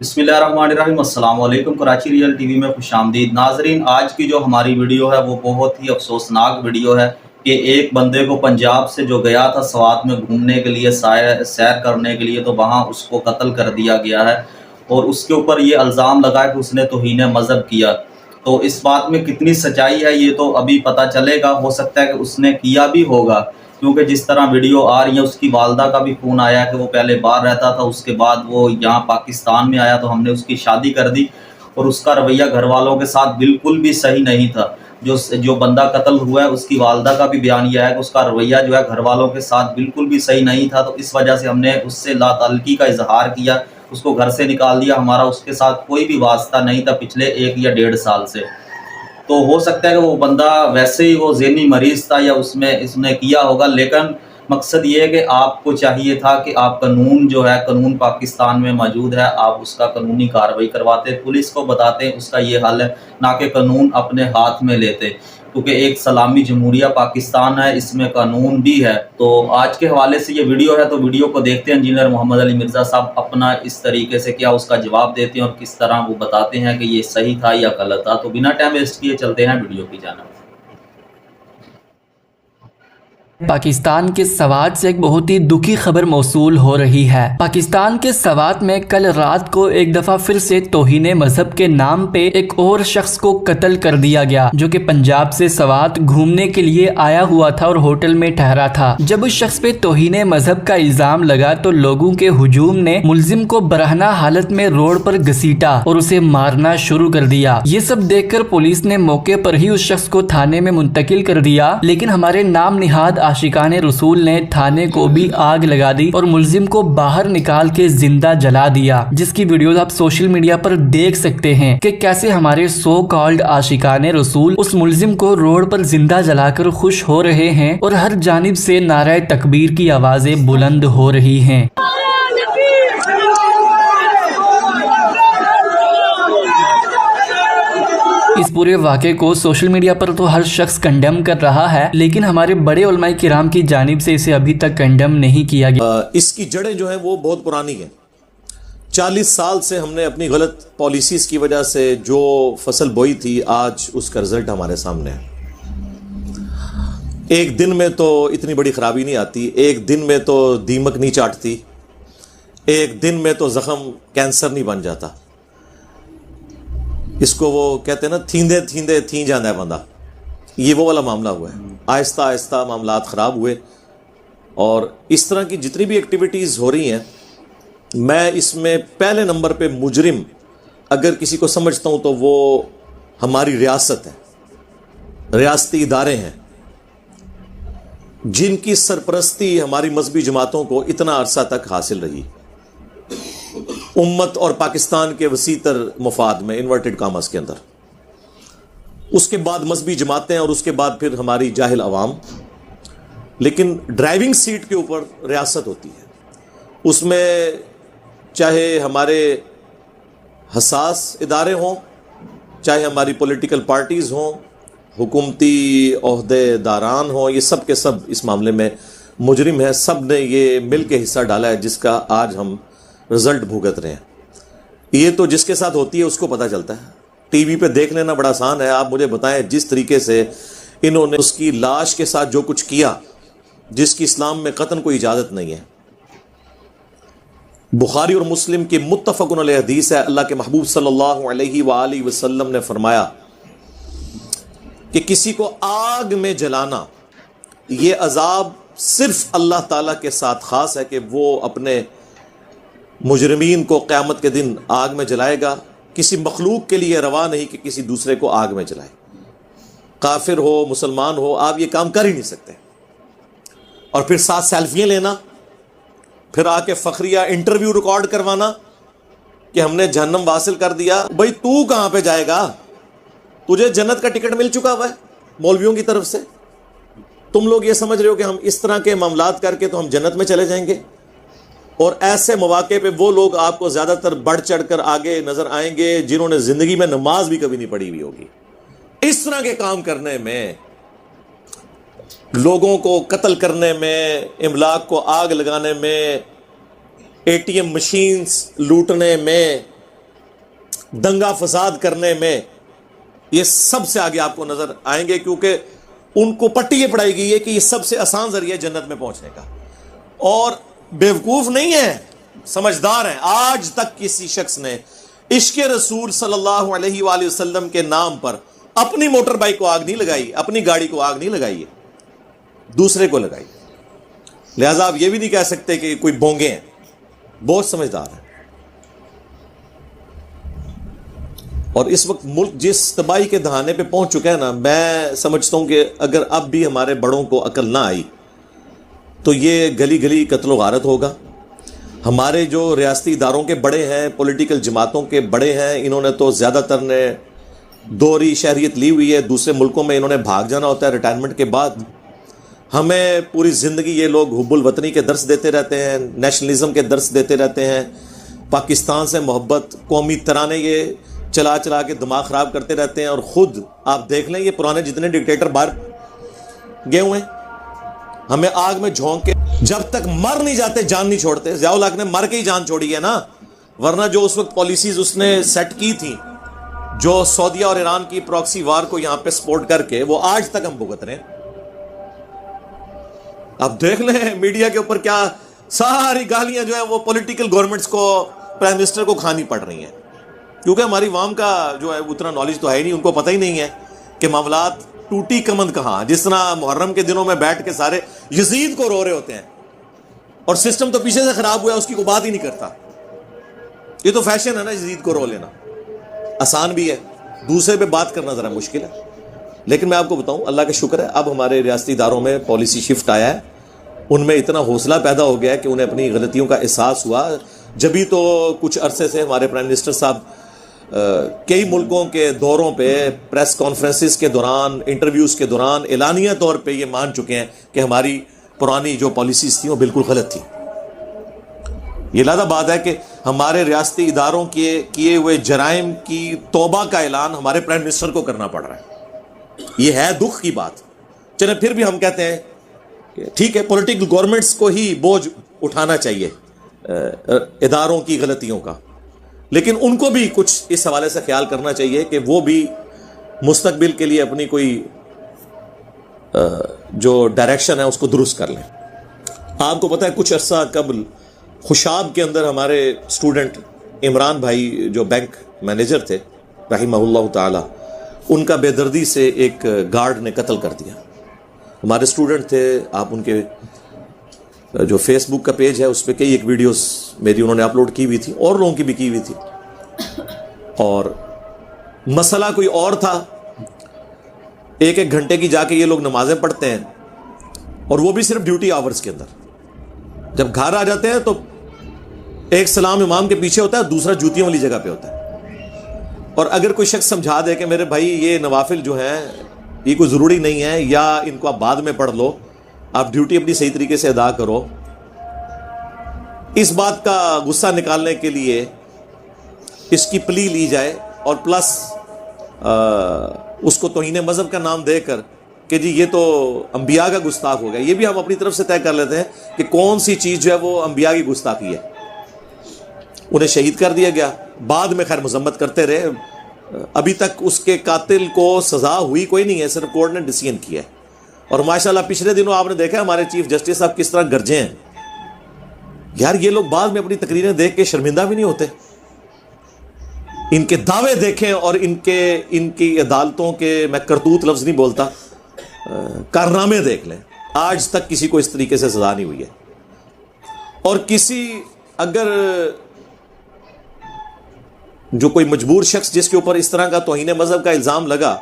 بسم اللہ الرحمن الرحیم۔ السلام علیکم۔ کراچی ریئل ٹی وی میں خوش آمدید ناظرین۔ آج کی جو ہماری ویڈیو ہے وہ بہت ہی افسوسناک ویڈیو ہے کہ ایک بندے کو پنجاب سے جو گیا تھا سوات میں گھومنے کے لیے، سیر کرنے کے لیے، تو وہاں اس کو قتل کر دیا گیا ہے اور اس کے اوپر یہ الزام لگا کہ اس نے توہین مذہب کیا۔ تو اس بات میں کتنی سچائی ہے یہ تو ابھی پتہ چلے گا، ہو سکتا ہے کہ اس نے کیا بھی ہوگا، کیونکہ جس طرح ویڈیو آ رہی ہے اس کی والدہ کا بھی فون آیا کہ وہ پہلے باہر رہتا تھا، اس کے بعد وہ یہاں پاکستان میں آیا تو ہم نے اس کی شادی کر دی، اور اس کا رویہ گھر والوں کے ساتھ بالکل بھی صحیح نہیں تھا۔ جو بندہ قتل ہوا ہے اس کی والدہ کا بھی بیان یہ ہے کہ اس کا رویہ جو ہے گھر والوں کے ساتھ بالکل بھی صحیح نہیں تھا، تو اس وجہ سے ہم نے اس سے لا تعلقی کا اظہار کیا، اس کو گھر سے نکال دیا۔ ہمارا اس کے ساتھ کوئی بھی واسطہ نہیں تھا پچھلے 1 یا 1.5 سال سے۔ تو ہو سکتا ہے کہ وہ بندہ ویسے ہی وہ ذہنی مریض تھا یا اس نے کیا ہوگا، لیکن مقصد یہ ہے کہ آپ کو چاہیے تھا کہ آپ قانون جو ہے، قانون پاکستان میں موجود ہے، آپ اس کا قانونی کارروائی کرواتے، پولیس کو بتاتے اس کا یہ حل ہے، نہ کہ قانون اپنے ہاتھ میں لیتے، کیونکہ ایک سلامی جمہوریہ پاکستان ہے، اس میں قانون بھی ہے۔ تو آج کے حوالے سے یہ ویڈیو ہے، تو ویڈیو کو دیکھتے ہیں۔ انجینئر محمد علی مرزا صاحب اپنا اس طریقے سے کیا اس کا جواب دیتے ہیں اور کس طرح وہ بتاتے ہیں کہ یہ صحیح تھا یا غلط تھا۔ تو بنا ٹائم ویسٹ کیے چلتے ہیں ویڈیو کی جانب۔ پاکستان کے سوات سے ایک بہت ہی دکھی خبر موصول ہو رہی ہے۔ پاکستان کے سوات میں کل رات کو ایک دفعہ پھر سے توہین مذہب کے نام پہ ایک اور شخص کو قتل کر دیا گیا، جو کہ پنجاب سے سوات گھومنے کے لیے آیا ہوا تھا اور ہوٹل میں ٹھہرا تھا۔ جب اس شخص پہ توہین مذہب کا الزام لگا تو لوگوں کے ہجوم نے ملزم کو برہنہ حالت میں روڈ پر گھسیٹا اور اسے مارنا شروع کر دیا۔ یہ سب دیکھ کر پولیس نے موقع پر ہی اس شخص کو تھانے میں منتقل کر دیا، لیکن ہمارے نام نہاد عاشقان رسول نے تھانے کو بھی آگ لگا دی اور ملزم کو باہر نکال کے زندہ جلا دیا، جس کی ویڈیوز آپ سوشل میڈیا پر دیکھ سکتے ہیں کہ کیسے ہمارے سو کالڈ عاشقان رسول اس ملزم کو روڈ پر زندہ جلا کر خوش ہو رہے ہیں اور ہر جانب سے نعرہ تکبیر کی آوازیں بلند ہو رہی ہیں۔ اس پورے واقعے کو سوشل میڈیا پر تو ہر شخص کنڈیم کر رہا ہے، لیکن ہمارے بڑے علماء کرام کی جانب سے اسے ابھی تک کنڈیم نہیں کیا گیا۔ اس کی جڑیں جو ہیں وہ بہت پرانی ہیں۔ 40 سال سے ہم نے اپنی غلط پالیسیز کی وجہ سے جو فصل بوئی تھی، آج اس کا رزلٹ ہمارے سامنے ہے۔ ایک دن میں تو اتنی بڑی خرابی نہیں آتی، ایک دن میں تو دیمک نہیں چاٹتی، ایک دن میں تو زخم کینسر نہیں بن جاتا۔ اس کو وہ کہتے ہیں نا، تھیندے تھیندے تھیں جانا ہے بندہ، یہ وہ والا معاملہ ہوا ہے۔ آہستہ آہستہ معاملات خراب ہوئے، اور اس طرح کی جتنی بھی ایکٹیویٹیز ہو رہی ہیں، میں اس میں پہلے نمبر پہ مجرم اگر کسی کو سمجھتا ہوں تو وہ ہماری ریاست ہے، ریاستی ادارے ہیں، جن کی سرپرستی ہماری مذہبی جماعتوں کو اتنا عرصہ تک حاصل رہی، امت اور پاکستان کے وسیع تر مفاد میں، انورٹڈ کامرس کے اندر، اس کے بعد مذہبی جماعتیں، اور اس کے بعد پھر ہماری جاہل عوام۔ لیکن ڈرائیونگ سیٹ کے اوپر ریاست ہوتی ہے، اس میں چاہے ہمارے حساس ادارے ہوں، چاہے ہماری پولیٹیکل پارٹیز ہوں، حکومتی عہدے داران ہوں، یہ سب کے سب اس معاملے میں مجرم ہیں۔ سب نے یہ مل کے حصہ ڈالا ہے جس کا آج ہم رزلٹ بھگت رہے ہیں۔ یہ تو جس کے ساتھ ہوتی ہے اس کو پتہ چلتا ہے، ٹی وی پہ دیکھ لینا بڑا آسان ہے۔ آپ مجھے بتائیں جس طریقے سے انہوں نے اس کی لاش کے ساتھ جو کچھ کیا، جس کی اسلام میں قتل کوئی اجازت نہیں ہے۔ بخاری اور مسلم کی متفق علیہ حدیث ہے، اللہ کے محبوب صلی اللہ علیہ وآلہ وسلم نے فرمایا کہ کسی کو آگ میں جلانا، یہ عذاب صرف اللہ تعالیٰ کے ساتھ خاص ہے کہ وہ اپنے مجرمین کو قیامت کے دن آگ میں جلائے گا۔ کسی مخلوق کے لیے روا نہیں کہ کسی دوسرے کو آگ میں جلائے، کافر ہو مسلمان ہو، آپ یہ کام کر ہی نہیں سکتے۔ اور پھر ساتھ سیلفیاں لینا، پھر آ کے فخریہ انٹرویو ریکارڈ کروانا کہ ہم نے جہنم واصل کر دیا۔ بھائی تو کہاں پہ جائے گا؟ تجھے جنت کا ٹکٹ مل چکا ہوا ہے مولویوں کی طرف سے۔ تم لوگ یہ سمجھ رہے ہو کہ ہم اس طرح کے معاملات کر کے تو ہم جنت میں چلے جائیں گے؟ اور ایسے مواقع پہ وہ لوگ آپ کو زیادہ تر بڑھ چڑھ کر آگے نظر آئیں گے جنہوں نے زندگی میں نماز بھی کبھی نہیں پڑھی ہوئی ہوگی۔ اس طرح کے کام کرنے میں، لوگوں کو قتل کرنے میں، املاک کو آگ لگانے میں، اے ٹی ایم مشینز لوٹنے میں، دنگا فساد کرنے میں یہ سب سے آگے آپ کو نظر آئیں گے، کیونکہ ان کو پٹی یہ پڑھائی گئی ہے کہ یہ سب سے آسان ذریعہ جنت میں پہنچنے کا، اور بیوقوف نہیں ہے، سمجھدار ہیں۔ آج تک کسی شخص نے عشق رسول صلی اللہ علیہ وآلہ وسلم کے نام پر اپنی موٹر بائک کو آگ نہیں لگائی، اپنی گاڑی کو آگ نہیں لگائی ہے، دوسرے کو لگائی۔ لہذا آپ یہ بھی نہیں کہہ سکتے کہ کوئی بونگے ہیں، بہت سمجھدار ہیں۔ اور اس وقت ملک جس تباہی کے دہانے پہ پہنچ چکا ہے نا، میں سمجھتا ہوں کہ اگر اب بھی ہمارے بڑوں کو عقل نہ آئی تو یہ گلی گلی قتل و غارت ہوگا۔ ہمارے جو ریاستی اداروں کے بڑے ہیں، پولیٹیکل جماعتوں کے بڑے ہیں، انہوں نے تو زیادہ تر نے دوہری شہریت لی ہوئی ہے، دوسرے ملکوں میں انہوں نے بھاگ جانا ہوتا ہے ریٹائرمنٹ کے بعد۔ ہمیں پوری زندگی یہ لوگ حب الوطنی کے درس دیتے رہتے ہیں، نیشنلزم کے درس دیتے رہتے ہیں، پاکستان سے محبت، قومی ترانے یہ چلا چلا کے دماغ خراب کرتے رہتے ہیں، اور خود آپ دیکھ لیں یہ پرانے جتنے ڈکٹیٹر باہر گئے ہوئے ہیں، ہمیں آگ میں جھونک کے جب تک مر نہیں جاتے جان نہیں چھوڑتے۔ ضیاء الحق نے مر کے ہی جان چھوڑی ہے نا، ورنہ جو اس وقت پالیسیز اس نے سیٹ کی تھی، جو سعودیہ اور ایران کی پراکسی وار کو یہاں پہ سپورٹ کر کے، وہ آج تک ہم بھگت رہے ہیں۔ اب دیکھ لیں میڈیا کے اوپر کیا ساری گالیاں جو ہیں وہ پولیٹیکل گورنمنٹس کو، پرائم منسٹر کو کھانی پڑ رہی ہیں، کیونکہ ہماری عوام کا جو ہے اتنا نالج تو ہے ہی نہیں، ان کو پتہ ہی نہیں ہے کہ معاملات ٹوٹی کمند کہاں۔ جس طرح محرم کے دنوں میں بیٹھ کے سارے یزید کو رو رہے ہوتے ہیں، اور سسٹم تو پیچھے سے خراب ہوا ہے، اس کی کوئی بات ہی نہیں کرتا۔ یہ تو فیشن ہے نا یزید کو رو لینا، آسان بھی ہے، دوسرے پہ بات کرنا ذرا مشکل ہے۔ لیکن میں آپ کو بتاؤں، اللہ کا شکر ہے اب ہمارے ریاستی اداروں میں پالیسی شفٹ آیا ہے، ان میں اتنا حوصلہ پیدا ہو گیا ہے کہ انہیں اپنی غلطیوں کا احساس ہوا۔ جبھی تو کچھ عرصے سے ہمارے پرائم منسٹر صاحب کئی ملکوں کے دوروں پہ، پریس کانفرنسز کے دوران، انٹرویوز کے دوران اعلانیہ طور پہ یہ مان چکے ہیں کہ ہماری پرانی جو پالیسیز تھیں وہ بالکل غلط تھی۔ یہ لازم بات ہے کہ ہمارے ریاستی اداروں کے کیے ہوئے جرائم کی توبہ کا اعلان ہمارے پرائم منسٹر کو کرنا پڑ رہا ہے۔ یہ ہے دکھ کی بات۔ چلے پھر بھی ہم کہتے ہیں کہ ٹھیک ہے، پولیٹیکل گورنمنٹس کو ہی بوجھ اٹھانا چاہیے اداروں کی غلطیوں کا، لیکن ان کو بھی کچھ اس حوالے سے خیال کرنا چاہیے کہ وہ بھی مستقبل کے لیے اپنی کوئی جو ڈائریکشن ہے اس کو درست کر لیں۔ آپ کو پتہ ہے کچھ عرصہ قبل خوشاب کے اندر ہمارے اسٹوڈنٹ عمران بھائی جو بینک مینیجر تھے رحمہ اللہ تعالی، ان کا بے دردی سے ایک گارڈ نے قتل کر دیا۔ ہمارے اسٹوڈنٹ تھے، آپ ان کے جو فیس بک کا پیج ہے اس پہ کئی ایک ویڈیوز میری انہوں نے اپلوڈ کی ہوئی تھی، اور لوگوں کی بھی کی ہوئی تھی، اور مسئلہ کوئی اور تھا۔ ایک ایک گھنٹے کی جا کے یہ لوگ نمازیں پڑھتے ہیں، اور وہ بھی صرف ڈیوٹی آورز کے اندر۔ جب گھر آ جاتے ہیں تو ایک سلام امام کے پیچھے ہوتا ہے، دوسرا جوتیوں والی جگہ پہ ہوتا ہے۔ اور اگر کوئی شخص سمجھا دے کہ میرے بھائی یہ نوافل جو ہیں یہ کوئی ضروری نہیں ہے، یا ان کو آپ بعد میں پڑھ لو، آپ ڈیوٹی اپنی صحیح طریقے سے ادا کرو، اس بات کا غصہ نکالنے کے لیے اس کی پلی لی جائے، اور پلس اس کو توہین مذہب کا نام دے کر کہ جی یہ تو انبیاء کا گستاخ ہو گیا۔ یہ بھی ہم اپنی طرف سے طے کر لیتے ہیں کہ کون سی چیز جو ہے وہ انبیاء کی گستاخی ہے۔ انہیں شہید کر دیا گیا، بعد میں خیر مذمت کرتے رہے، ابھی تک اس کے قاتل کو سزا ہوئی کوئی نہیں ہے، صرف کورٹ نے ڈیسیژن کیا ہے۔ اور ماشاءاللہ پچھلے دنوں آپ نے دیکھا ہمارے چیف جسٹس صاحب کس طرح گرجے ہیں۔ یار یہ لوگ بعد میں اپنی تقریریں دیکھ کے شرمندہ بھی نہیں ہوتے؟ ان کے دعوے دیکھیں اور ان کی عدالتوں کے، میں کرتوت لفظ نہیں بولتا، کارنامے دیکھ لیں۔ آج تک کسی کو اس طریقے سے سزا نہیں ہوئی ہے۔ اور کسی اگر جو کوئی مجبور شخص جس کے اوپر اس طرح کا توہین مذہب کا الزام لگا،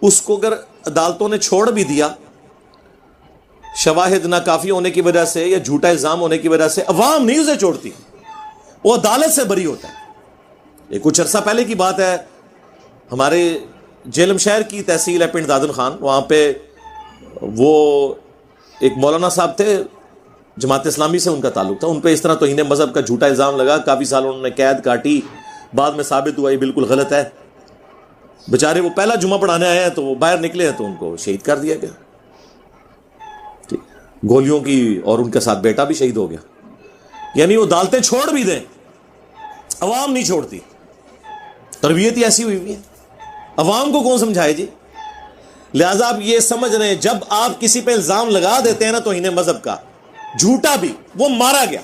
اس کو اگر عدالتوں نے چھوڑ بھی دیا شواہد ناکافی ہونے کی وجہ سے یا جھوٹا الزام ہونے کی وجہ سے، عوام نہیں اسے چھوڑتی، وہ عدالت سے بری ہوتا ہے۔ یہ کچھ عرصہ پہلے کی بات ہے، ہمارے جیلم شہر کی تحصیل ہے پنڈ دادن خان، وہاں پہ وہ ایک مولانا صاحب تھے، جماعت اسلامی سے ان کا تعلق تھا، ان پہ اس طرح توہین مذہب کا جھوٹا الزام لگا، کافی سال انہوں نے قید کاٹی، بعد میں ثابت ہوا یہ بالکل غلط ہے۔ بیچارے وہ پہلا جمعہ پڑھانے آئے ہیں تو وہ باہر نکلے ہیں تو ان کو شہید کر دیا گیا گولیوں کی، اور ان کے ساتھ بیٹا بھی شہید ہو گیا۔ یعنی وہ عدالتیں چھوڑ بھی دیں، عوام نہیں چھوڑتی۔ تربیت ہی ایسی ہوئی ہے، عوام کو کون سمجھائے جی؟ لہذا آپ یہ سمجھ رہے ہیں جب آپ کسی پہ الزام لگا دیتے ہیں نا توہین مذہب کا، جھوٹا بھی، وہ مارا گیا،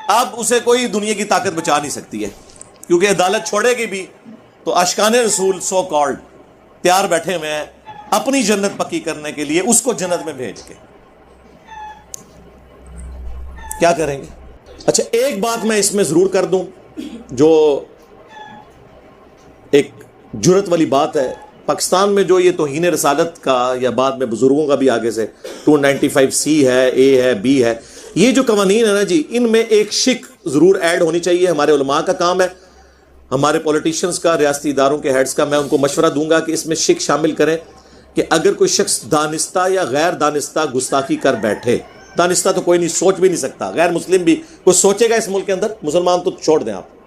اب اسے کوئی دنیا کی طاقت بچا نہیں سکتی ہے، کیونکہ عدالت چھوڑے گی بھی تو اشکان رسول سو کالڈ تیار بیٹھے ہوئے ہیں اپنی جنت پکی کرنے کے لیے، اس کو جنت میں بھیج کے کیا کریں گے؟ اچھا ایک بات میں اس میں ضرور کر دوں جو ایک جرت والی بات ہے، پاکستان میں جو یہ توہین رسالت کا یا بعد میں بزرگوں کا بھی آگے سے 295C ہے، اے ہے، بی ہے، یہ جو قوانین ہے نا جی، ان میں ایک شک ضرور ایڈ ہونی چاہیے۔ ہمارے علماء کا کام ہے، ہمارے پولیٹیشنز کا، ریاستی اداروں کے ہیڈز کا، میں ان کو مشورہ دوں گا کہ اس میں شک شامل کریں کہ اگر کوئی شخص دانستہ یا غیر دانستہ گستاخی کر بیٹھے، دانستہ تو کوئی نہیں، سوچ بھی نہیں سکتا، غیر مسلم بھی کوئی سوچے گا اس ملک کے اندر، مسلمان تو چھوڑ دیں آپ،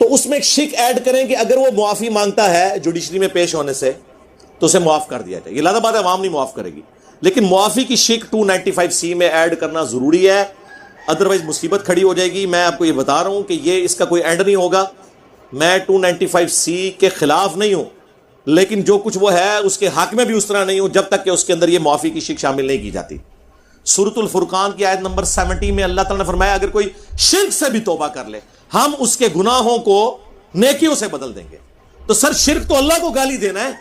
تو اس میں ایک شک ایڈ کریں کہ اگر وہ معافی مانگتا ہے جوڈیشری میں پیش ہونے سے تو اسے معاف کر دیا جائے۔ یہ لازم بات ہے، عوام نہیں معاف کرے گی، لیکن معافی کی شک 295C میں ایڈ کرنا ضروری ہے، ادروائز مصیبت کھڑی ہو جائے گی۔ میں آپ کو یہ بتا رہا ہوں کہ یہ اس کا کوئی اینڈ نہیں ہوگا۔ میں 295C کے خلاف نہیں ہوں، لیکن جو کچھ وہ ہے اس کے حق میں بھی اس طرح نہیں ہوں جب تک کہ اس کے اندر یہ معافی کی شک شامل نہیں کی جاتی۔ سورۃ الفرقان کی آیت نمبر 70 میں اللہ تعالیٰ نے فرمایا اگر کوئی شرک سے بھی توبہ کر لے ہم اس کے گناہوں کو نیکیوں سے بدل دیں گے۔ تو سر شرک تو اللہ کو گالی دینا ہے۔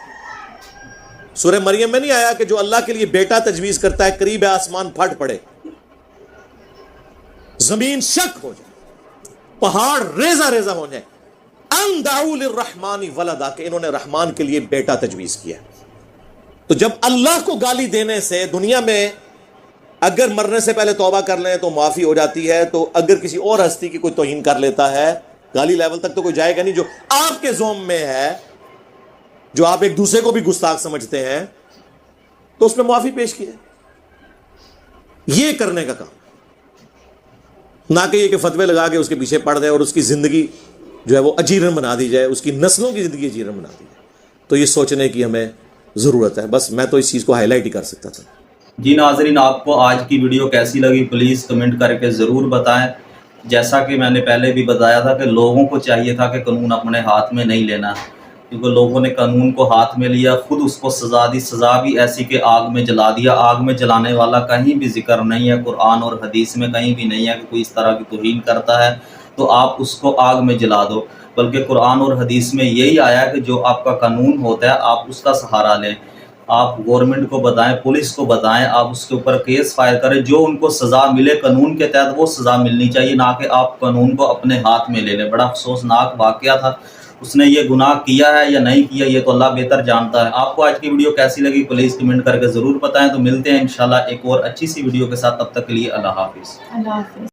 سورہ مریم میں نہیں آیا کہ جو اللہ کے لیے بیٹا تجویز کرتا ہے قریب ہے آسمان پھٹ پڑے، زمین شک ہو جائے، پہاڑ ریزہ ریزہ ہو جائے، ان دعوا للرحمن ولدا، کہ انہوں نے رحمان کے لیے بیٹا تجویز کیا۔ تو جب اللہ کو گالی دینے سے دنیا میں اگر مرنے سے پہلے توبہ کر لیں تو معافی ہو جاتی ہے، تو اگر کسی اور ہستی کی کوئی توہین کر لیتا ہے گالی لیول تک تو کوئی جائے گا نہیں، جو آپ کے زوم میں ہے، جو آپ ایک دوسرے کو بھی گستاخ سمجھتے ہیں، تو اس میں معافی پیش کی ہے۔ یہ کرنے کا کام، نہ کہ یہ کہ فتوے لگا کے اس کے پیچھے پڑ جائے اور اس کی زندگی جو ہے وہ اجیرن بنا دی جائے، اس کی نسلوں کی زندگی اجیرن بنا دی جائے۔ تو یہ سوچنے کی ہمیں ضرورت ہے۔ بس میں تو اس چیز کو ہائی لائٹ ہی کر سکتا تھا۔ جی ناظرین، آپ کو آج کی ویڈیو کیسی لگی پلیز کمنٹ کر کے ضرور بتائیں۔ جیسا کہ میں نے پہلے بھی بتایا تھا کہ لوگوں کو چاہیے تھا کہ قانون اپنے ہاتھ میں نہیں لینا، کیونکہ لوگوں نے قانون کو ہاتھ میں لیا، خود اس کو سزا دی، سزا بھی ایسی کہ آگ میں جلا دیا۔ آگ میں جلانے والا کہیں بھی ذکر نہیں ہے، قرآن اور حدیث میں کہیں بھی نہیں ہے کہ کوئی اس طرح کی توہین کرتا ہے تو آپ اس کو آگ میں جلا دو، بلکہ قرآن اور حدیث میں یہی آیا کہ جو آپ کا قانون ہوتا ہے آپ اس کا سہارا لیں، آپ گورنمنٹ کو بتائیں، پولیس کو بتائیں، آپ اس کے اوپر کیس فائل کریں، جو ان کو سزا ملے قانون کے تحت وہ سزا ملنی چاہیے، نہ کہ آپ قانون کو اپنے ہاتھ میں لے لیں۔ بڑا افسوسناک واقعہ تھا، اس نے یہ گناہ کیا ہے یا نہیں کیا یہ تو اللہ بہتر جانتا ہے۔ آپ کو آج کی ویڈیو کیسی لگی پلیز کمنٹ کر کے ضرور بتائیں۔ تو ملتے ہیں انشاءاللہ ایک اور اچھی سی ویڈیو کے ساتھ، تب تک کے لیے اللہ حافظ۔ اللہ حافظ۔